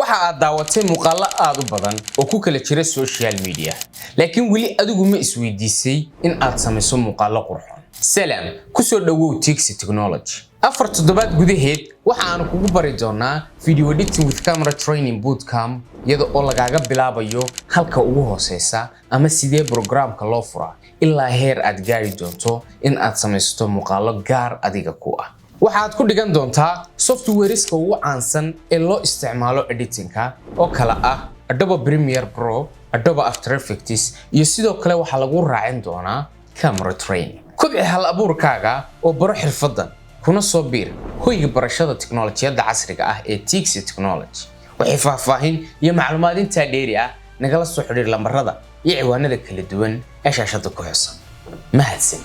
waxa aad daawatay muuqaalo aad u badan oo ku kala jira social media laakiin wali adigu ma isweydiisay in aad samayso muuqaalo qurxoon salaam ku soo dhawow 𝐄𝐝𝐢𝐭𝐢𝐧𝐠 technology afar toddobaad gudaheed waxa aan kugu bari doonaa video editing with camera training bootcamp iyada oo lagaaga bilaabayo halka ugu hooseysa ama sidee programka loo furaa ilaa heer aad gaari doonto in aad samaysto muuqaalo gaar adiga ku ah waxaad ku dhigan doontaa softwareska ugu caansan ee loo isticmaalo editingka oo kala ah Adobe Premiere Pro, Adobe After Effects iyo sidoo kale waxa lagu raacin doonaa camera training kobci hal abuurkaaga oo baro xirfadan kuna soo biir hoyga barashada tiknoolajiyada casriga ah ee 𝐄𝐝𝐢𝐴 technology waxay faahfaahin iyo macluumaad inta dheeri ah nagala soo xiriir lambarada iyo ciwaanada kala duwan ee shaashada ku xusan mahadsan